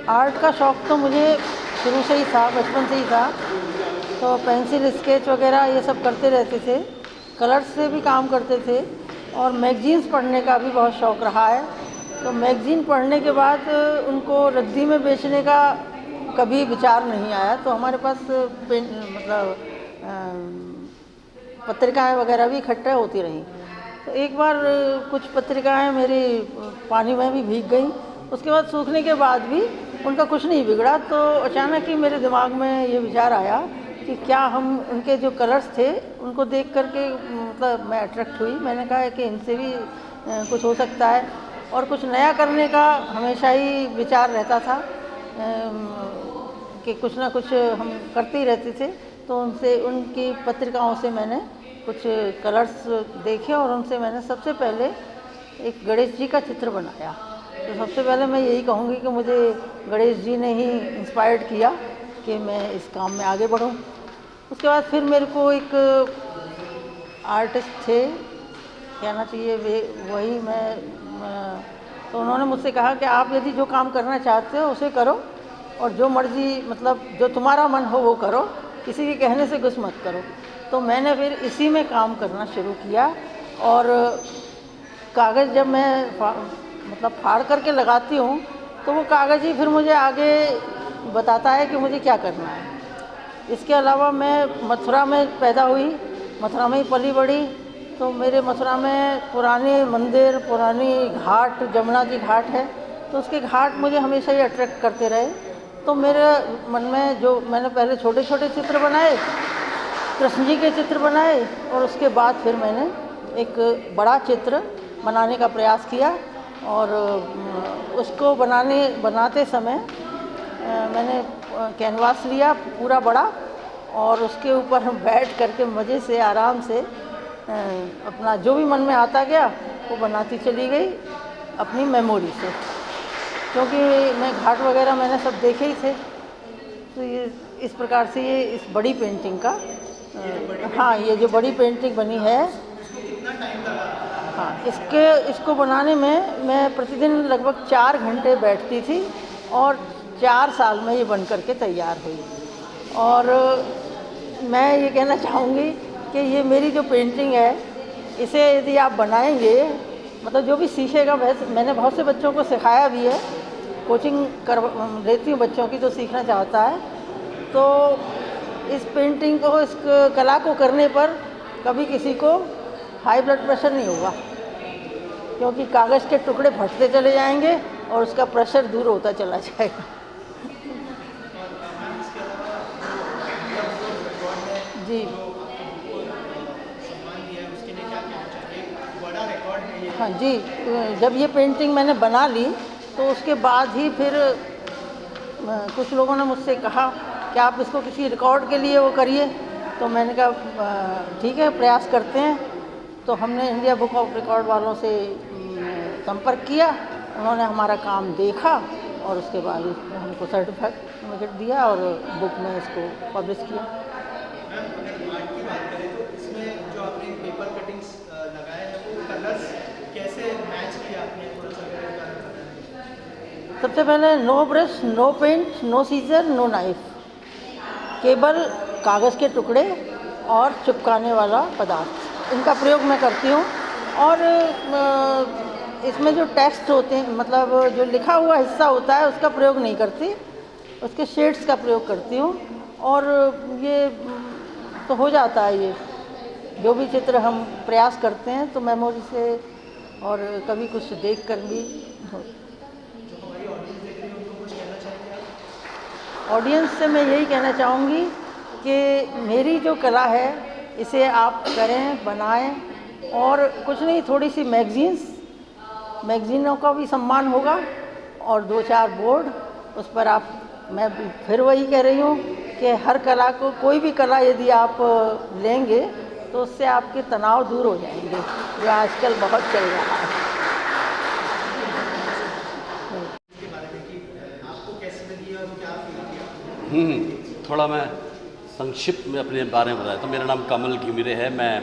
Art का शौक़ तो मुझे शुरू से ही था, बचपन से ही था। तो पेंसिल स्केच वगैरह ये सब करते रहते थे, कलर्स से भी काम करते थे और मैगज़ीन्स पढ़ने का भी बहुत शौक़ रहा है। तो मैगज़ीन पढ़ने के बाद उनको रद्दी में बेचने का कभी विचार नहीं आया। तो हमारे पास मतलब पत्रिकाएं वगैरह भी इकट्ठा होती रहीं। तो एक बार कुछ पत्रिकाएं मेरी पानी में भी भीग गईं, उसके बाद सूखने के बाद भी उनका कुछ नहीं बिगड़ा। तो अचानक ही मेरे दिमाग में ये विचार आया कि क्या हम उनके जो कलर्स थे उनको देख करके मतलब मैं अट्रैक्ट हुई। मैंने कहा है कि इनसे भी कुछ हो सकता है और कुछ नया करने का हमेशा ही विचार रहता था कि कुछ ना कुछ हम करते ही रहते थे। तो उनसे उनकी पत्रिकाओं से मैंने कुछ कलर्स देखे और उनसे मैंने सबसे पहले एक गणेश जी का चित्र बनाया। तो सबसे पहले मैं यही कहूँगी कि मुझे गणेश जी ने ही इंस्पायर्ड किया कि मैं इस काम में आगे बढ़ूँ। उसके बाद फिर मेरे को एक आर्टिस्ट थे, कहना चाहिए वे वही मैं तो उन्होंने मुझसे कहा कि आप यदि जो काम करना चाहते हो उसे करो और जो मर्ज़ी मतलब जो तुम्हारा मन हो वो करो, किसी के कहने से कुछ मत करो। तो मैंने फिर इसी में काम करना शुरू किया और कागज़ जब मैं मतलब फाड़ करके लगाती हूँ तो वो कागज़ ही फिर मुझे आगे बताता है कि मुझे क्या करना है। इसके अलावा मैं मथुरा में पैदा हुई, मथुरा में ही पली बड़ी। तो मेरे मथुरा में पुराने मंदिर, पुरानी घाट, जमुना जी घाट है, तो उसके घाट मुझे हमेशा ही अट्रैक्ट करते रहे। तो मेरे मन में जो मैंने पहले छोटे छोटे चित्र बनाए, कृष्ण जी के चित्र बनाए और उसके बाद फिर मैंने एक बड़ा चित्र बनाने का प्रयास किया और उसको बनाते समय मैंने कैनवास लिया पूरा बड़ा और उसके ऊपर हम बैठ करके मज़े से आराम से अपना जो भी मन में आता गया वो बनाती चली गई अपनी मेमोरी से, क्योंकि मैं घाट वगैरह मैंने सब देखे ही थे। तो ये इस प्रकार से ये इस बड़ी पेंटिंग का हाँ, ये जो बड़ी पेंटिंग बनी है, हाँ, इसको बनाने में मैं प्रतिदिन लगभग 4 घंटे बैठती थी और 4 साल में ये बन करके तैयार हुई। और मैं ये कहना चाहूँगी कि ये मेरी जो पेंटिंग है, इसे यदि आप बनाएंगे, मतलब जो भी सीखेगा, वैसे मैंने बहुत से बच्चों को सिखाया भी है, कोचिंग लेती हूँ बच्चों की जो सीखना चाहता है। तो इस पेंटिंग को, इस कला को करने पर कभी किसी को हाई ब्लड प्रेशर नहीं होगा, क्योंकि कागज़ के टुकड़े फटते चले जाएंगे और उसका प्रेशर दूर होता चला जाएगा। जी हाँ जी, जब ये पेंटिंग मैंने बना ली तो उसके बाद ही फिर कुछ लोगों ने मुझसे कहा कि आप इसको किसी रिकॉर्ड के लिए वो करिए। तो मैंने कहा ठीक है, प्रयास करते हैं। तो हमने इंडिया बुक ऑफ रिकॉर्ड वालों से संपर्क किया, उन्होंने हमारा काम देखा और उसके बाद हमको सर्टिफिकेट दिया और बुक में इसको पब्लिश किया। इसमें जो आपने पेपर कटिंग्स लगाए हैं वो कलर्स कैसे मैच किया आपने? सबसे पहले no brush, no paint, no scissor, no knife, केवल कागज़ के टुकड़े और चिपकाने वाला पदार्थ, इनका प्रयोग मैं करती हूँ। और इसमें जो टेक्स्ट होते हैं, मतलब जो लिखा हुआ हिस्सा होता है, उसका प्रयोग नहीं करती, उसके शेड्स का प्रयोग करती हूँ। और ये तो हो जाता है, ये जो भी चित्र हम प्रयास करते हैं तो मेमोरी से और कभी कुछ देख कर भी ऑडियंस से मैं यही कहना चाहूँगी कि मेरी जो कला है इसे आप करें, बनाएं और कुछ नहीं, थोड़ी सी मैगज़ीनों का भी सम्मान होगा और 2-4 बोर्ड उस पर आप, मैं फिर वही कह रही हूँ कि हर कला को, कोई भी कला यदि आप लेंगे तो उससे आपके तनाव दूर हो जाएंगे, जो आजकल बहुत चल रहा है। थोड़ा मैं संक्षिप्त में अपने बारे में बताया तो मेरा नाम कमल घिमिरे है। मैं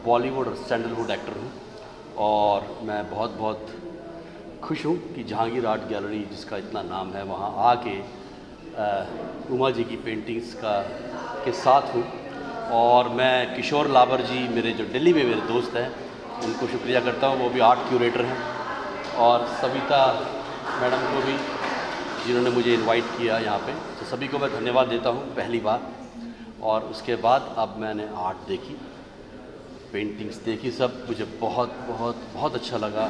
बॉलीवुड और सैंडलवुड एक्टर हूँ और मैं बहुत खुश हूँ कि जहांगीर आर्ट गैलरी जिसका इतना नाम है वहाँ आके उमा जी की पेंटिंग्स के साथ हूँ। और मैं किशोर लाबर जी, मेरे जो दिल्ली में मेरे दोस्त हैं, उनको शुक्रिया करता हूँ, वो भी आर्ट क्यूरेटर हैं। और सविता मैडम को भी, जिन्होंने मुझे इनवाइट किया यहाँ पे, तो सभी को मैं धन्यवाद देता हूँ पहली बार। और उसके बाद अब मैंने आर्ट देखी, पेंटिंग्स देखी, सब मुझे बहुत बहुत बहुत अच्छा लगा।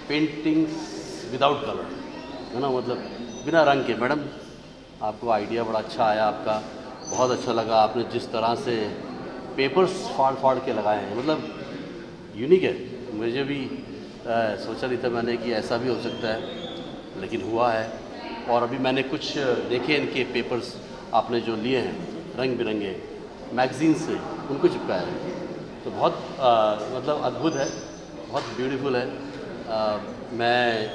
पेंटिंग्स विदाउट कलर, है ना, मतलब बिना रंग के। मैडम आपको आइडिया बड़ा अच्छा आया आपका, बहुत अच्छा लगा। आपने जिस तरह से पेपर्स फाड़ फाड़ के लगाए हैं, मतलब यूनिक है। मुझे भी सोचा नहीं था मैंने कि ऐसा भी हो सकता है, लेकिन हुआ है। और अभी मैंने कुछ देखे इनके पेपर्स, आपने जो लिए हैं रंग बिरंगे मैगज़ीन से, उनको चिपकाया है, तो बहुत मतलब अद्भुत है, बहुत ब्यूटीफुल है। मैं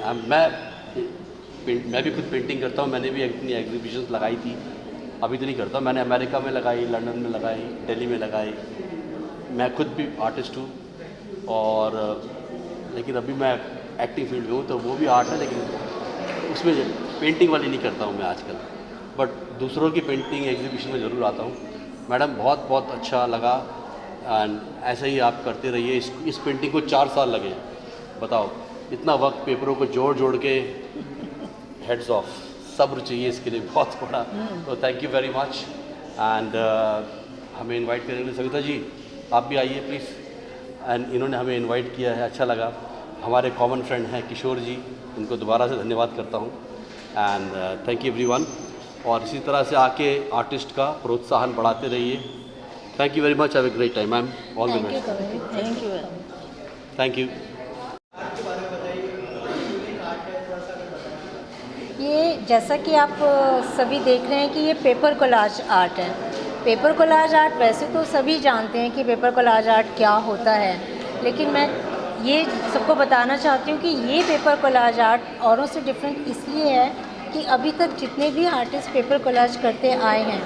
भी खुद पेंटिंग करता हूँ, मैंने भी अपनी एग्जीबिशंस लगाई थी, अभी तो नहीं करता। मैंने अमेरिका में लगाई, लंदन में लगाई, दिल्ली में लगाई। मैं खुद भी आर्टिस्ट हूँ, और लेकिन अभी मैं एक्टिंग फील्ड में हूँ, तो वो भी आर्ट है, लेकिन उसमें पेंटिंग वाली नहीं करता हूँ मैं आजकल, बट दूसरों की पेंटिंग एग्जीबिशन में ज़रूर आता हूँ। मैडम बहुत बहुत अच्छा लगा, एंड ऐसे ही आप करते रहिए। इस पेंटिंग को 4 साल लगे, बताओ, इतना वक्त पेपरों को जोड़ जोड़ के। हेड्स ऑफ, सब्र चाहिए इसके लिए बहुत बड़ा। तो thank you very much. And हमें इनवाइट करने के लिए सविता जी, आप भी आइए प्लीज़। एंड इन्होंने हमें इनवाइट किया है, अच्छा लगा। हमारे कॉमन फ्रेंड हैं किशोर जी, उनको दोबारा से धन्यवाद करता हूँ। And thank you everyone. और इसी तरह से आके आर्टिस्ट का प्रोत्साहन बढ़ाते रहिए। Thank you very much, have a great time ma'am, all the best. Thank you. Thank you. ये जैसा कि आप सभी देख रहे हैं कि ये पेपर कोलाज आर्ट है। पेपर कोलाज आर्ट वैसे तो सभी जानते हैं कि पेपर कोलाज आर्ट क्या होता है, लेकिन मैं ये सबको बताना चाहती हूँ कि ये पेपर कोलाज आर्ट औरों से डिफरेंट इसलिए है कि अभी तक जितने भी आर्टिस्ट पेपर कोलाज करते आए हैं,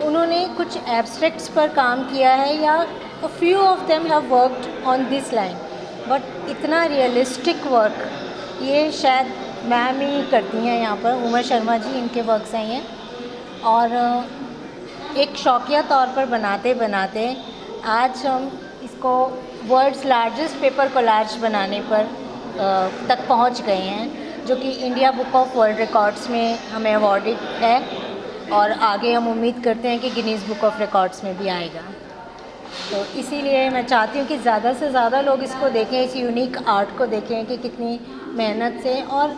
उन्होंने कुछ एब्स्ट्रैक्ट्स पर काम किया है, या a few of them have worked on this line, but इतना रियलिस्टिक वर्क ये शायद मैम ही करती हैं। यहाँ पर उमा शर्मा जी, इनके वर्क्स हैं ये। और एक शौकिया तौर पर बनाते बनाते आज हम इसको वर्ल्ड्स लार्जेस्ट पेपर कोलाज बनाने पर तक पहुँच गए हैं, जो कि India book of world records में हमें अवॉर्डेड है, और आगे हम उम्मीद करते हैं कि गिनीज़ बुक ऑफ रिकॉर्ड्स में भी आएगा। तो इसीलिए मैं चाहती हूँ कि ज़्यादा से ज़्यादा लोग इसको देखें, इस यूनिक आर्ट को देखें कि कितनी मेहनत से और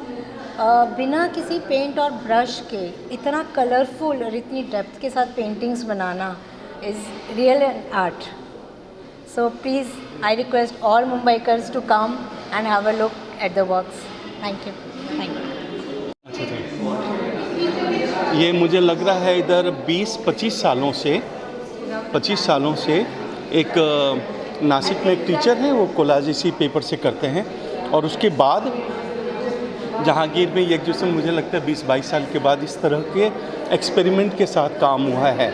बिना किसी पेंट और ब्रश के इतना कलरफुल और इतनी डेप्थ के साथ पेंटिंग्स बनाना is real art. So please I request all मुंबईकर्स to come and have a look at the works. Thank you. Thank you. ये मुझे लग रहा है इधर 20-25 सालों से एक नासिक में एक टीचर हैं, वो कोलाज इसी पेपर से करते हैं। और उसके बाद जहांगीर में ये एग्जीबिशन मुझे लगता है 20-22 साल के बाद इस तरह के एक्सपेरिमेंट के साथ काम हुआ है,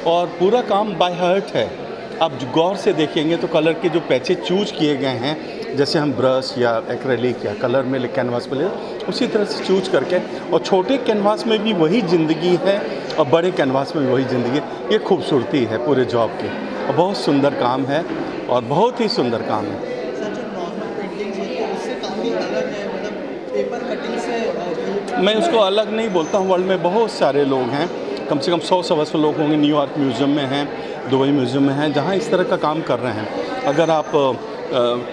और पूरा काम बाय हार्ट है। आप गौर से देखेंगे तो कलर के जो पैचे चूज किए गए हैं, जैसे हम ब्रश या एक्रेलिक या कलर में कैनवास पे ले, उसी तरह से चूज करके, और छोटे कैनवास में भी वही ज़िंदगी है और बड़े कैनवास में भी वही ज़िंदगी है। ये खूबसूरती है पूरे जॉब की, और बहुत सुंदर काम है, और बहुत ही सुंदर काम है। सर, जो नॉर्मल पेंटिंग्स होती है उससे काफ़ी अलग है, मतलब पेपर कटिंग से। मैं उसको अलग नहीं बोलता हूँ। वर्ल्ड में बहुत सारे लोग हैं, कम से कम 100-125 लोग होंगे, न्यूयॉर्क म्यूज़ियम में हैं, दुबई म्यूज़ियम में हैं, जहाँ इस तरह का काम कर रहे हैं। अगर आप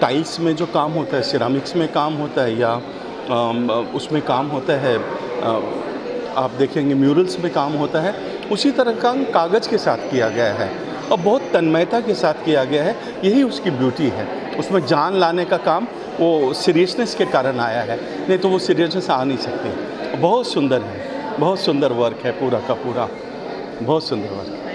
टाइल्स में जो काम होता है, सिरामिक्स में काम होता है, या उसमें काम होता है, आप देखेंगे म्यूरल्स में काम होता है, उसी तरह का कागज़ के साथ किया गया है, और बहुत तन्मयता के साथ किया गया है। यही उसकी ब्यूटी है। उसमें जान लाने का काम वो सीरियसनेस के कारण आया है, नहीं तो वो सीरियसनेस आ नहीं सकती। बहुत सुंदर है, बहुत सुंदर वर्क है पूरा का पूरा, बहुत सुंदर वर्क है।